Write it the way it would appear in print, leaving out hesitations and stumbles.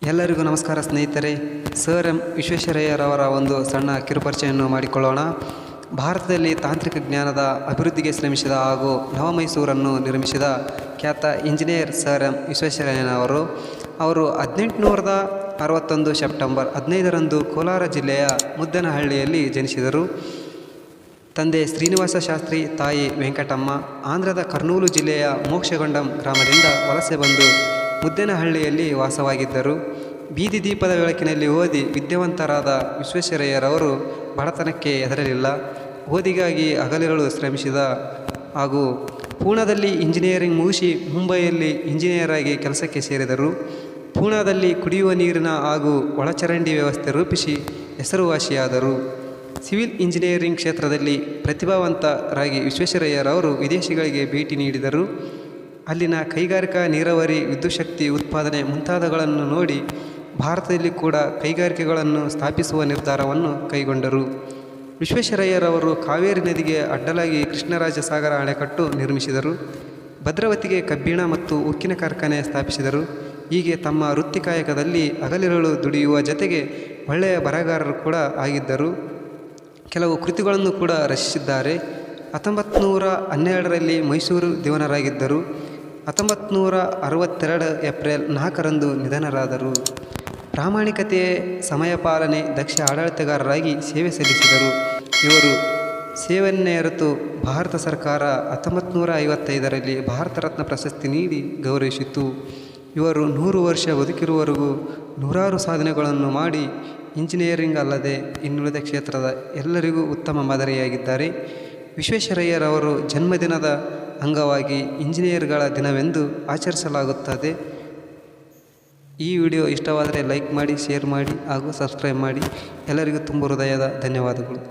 ಎಲ್ಲರಿಗೂ ನಮಸ್ಕಾರ ಸ್ನೇಹಿತರೆ. ಸರ್ ಎಂ ವಿಶ್ವೇಶ್ವರಯ್ಯರವರ ಒಂದು ಸಣ್ಣ ಕಿರುಪರಿಚಯವನ್ನು ಮಾಡಿಕೊಳ್ಳೋಣ. ಭಾರತದಲ್ಲಿ ತಾಂತ್ರಿಕ ಜ್ಞಾನದ ಅಭಿವೃದ್ಧಿಗೆ ಶ್ರಮಿಸಿದ ಹಾಗೂ ನವಮೈಸೂರನ್ನು ನಿರ್ಮಿಸಿದ ಖ್ಯಾತ ಇಂಜಿನಿಯರ್ ಸರ್ ಎಂ ವಿಶ್ವೇಶ್ವರಯ್ಯನವರು. ಅವರು 1861 ಸೆಪ್ಟೆಂಬರ್ 15ರಂದು ಕೋಲಾರ ಜಿಲ್ಲೆಯ ಮುದ್ದನಹಳ್ಳಿಯಲ್ಲಿ ಜನಿಸಿದರು. ತಂದೆ ಶ್ರೀನಿವಾಸ ಶಾಸ್ತ್ರಿ, ತಾಯಿ ವೆಂಕಟಮ್ಮ. ಆಂಧ್ರದ ಕರ್ನೂಲು ಜಿಲ್ಲೆಯ ಮೋಕ್ಷಗೊಂಡಂ ಗ್ರಾಮದಿಂದ ವಲಸೆ ಬಂದು ಮುದ್ದೇನಹಳ್ಳಿಯಲ್ಲಿ ವಾಸವಾಗಿದ್ದರು. ಬೀದಿ ದೀಪದ ಬೆಳಕಿನಲ್ಲಿ ಓದಿ ವಿದ್ಯಾವಂತರಾದ ವಿಶ್ವೇಶ್ವರಯ್ಯರವರು ಬಡತನಕ್ಕೆ ಹೆದರಲಿಲ್ಲ. ಓದಿಗಾಗಿ ಹಗಲಿರುಳು ಶ್ರಮಿಸಿದ ಹಾಗೂ ಪೂನಾದಲ್ಲಿ ಇಂಜಿನಿಯರಿಂಗ್ ಮುಗಿಸಿ ಮುಂಬಯಿಯಲ್ಲಿ ಇಂಜಿನಿಯರ್ ಆಗಿ ಕೆಲಸಕ್ಕೆ ಸೇರಿದರು. ಪೂನಾದಲ್ಲಿ ಕುಡಿಯುವ ನೀರಿನ ಹಾಗೂ ಒಳಚರಂಡಿ ವ್ಯವಸ್ಥೆ ರೂಪಿಸಿ ಹೆಸರುವಾಸಿಯಾದರು. ಸಿವಿಲ್ ಇಂಜಿನಿಯರಿಂಗ್ ಕ್ಷೇತ್ರದಲ್ಲಿ ಪ್ರತಿಭಾವಂತರಾಗಿ ವಿಶ್ವೇಶ್ವರಯ್ಯರವರು ವಿದೇಶಗಳಿಗೆ ಭೇಟಿ ನೀಡಿದರು. ಅಲ್ಲಿನ ಕೈಗಾರಿಕಾ, ನೀರಾವರಿ, ವಿದ್ಯುಚ್ಛಕ್ತಿ ಉತ್ಪಾದನೆ ಮುಂತಾದವುಗಳನ್ನು ನೋಡಿ ಭಾರತದಲ್ಲಿ ಕೂಡ ಕೈಗಾರಿಕೆಗಳನ್ನು ಸ್ಥಾಪಿಸುವ ನಿರ್ಧಾರವನ್ನು ಕೈಗೊಂಡರು. ವಿಶ್ವೇಶ್ವರಯ್ಯರವರು ಕಾವೇರಿ ನದಿಗೆ ಅಡ್ಡಲಾಗಿ ಕೃಷ್ಣರಾಜ ಸಾಗರ ಅಣೆಕಟ್ಟು ನಿರ್ಮಿಸಿದರು. ಭದ್ರಾವತಿಗೆ ಕಬ್ಬಿಣ ಮತ್ತು ಉಕ್ಕಿನ ಕಾರ್ಖಾನೆ ಸ್ಥಾಪಿಸಿದರು. ಹೀಗೆ ತಮ್ಮ ವೃತ್ತಿ ಕಾಯಕದಲ್ಲಿ ಹಗಲಿರುಳು ದುಡಿಯುವ ಜತೆಗೆ ಒಳ್ಳೆಯ ಬರಹಗಾರರು ಕೂಡ ಆಗಿದ್ದರು. ಕೆಲವು ಕೃತಿಗಳನ್ನು ಕೂಡ ರಚಿಸಿದ್ದಾರೆ. 1912ರಲ್ಲಿ ಮೈಸೂರು ದಿವಾನರಾಗಿದ್ದರು. 1962 ಏಪ್ರಿಲ್ 4ರಂದು ನಿಧನರಾದರು. ಪ್ರಾಮಾಣಿಕತೆ, ಸಮಯಪಾಲನೆ, ದಕ್ಷ ಆಡಳಿತಗಾರರಾಗಿ ಸೇವೆ ಸಲ್ಲಿಸಿದರು. ಇವರು ಸೇವೆಯನ್ನೇ ಅರಿತು ಭಾರತ ಸರ್ಕಾರ 1955ರಲ್ಲಿ ಭಾರತ ರತ್ನ ಪ್ರಶಸ್ತಿ ನೀಡಿ ಗೌರವಿಸಿತು. ಇವರು 100 ವರ್ಷ ಬದುಕಿರುವವರೆಗೂ ನೂರಾರು ಸಾಧನೆಗಳನ್ನು ಮಾಡಿ ಇಂಜಿನಿಯರಿಂಗ್ ಅಲ್ಲದೆ ಇನ್ನುಳಿದ ಕ್ಷೇತ್ರದ ಎಲ್ಲರಿಗೂ ಉತ್ತಮ ಮಾದರಿಯಾಗಿದ್ದಾರೆ. ವಿಶ್ವೇಶ್ವರಯ್ಯರವರು ಜನ್ಮದಿನದ ಅಂಗವಾಗಿ ಇಂಜಿನಿಯರ್ಗಳ ದಿನವೆಂದು ಆಚರಿಸಲಾಗುತ್ತದೆ. ಈ ವಿಡಿಯೋ ಇಷ್ಟವಾದರೆ ಲೈಕ್ ಮಾಡಿ, ಶೇರ್ ಮಾಡಿ ಹಾಗೂ ಸಬ್ಸ್ಕ್ರೈಬ್ ಮಾಡಿ. ಎಲ್ಲರಿಗೂ ತುಂಬ ಹೃದಯದ ಧನ್ಯವಾದಗಳು.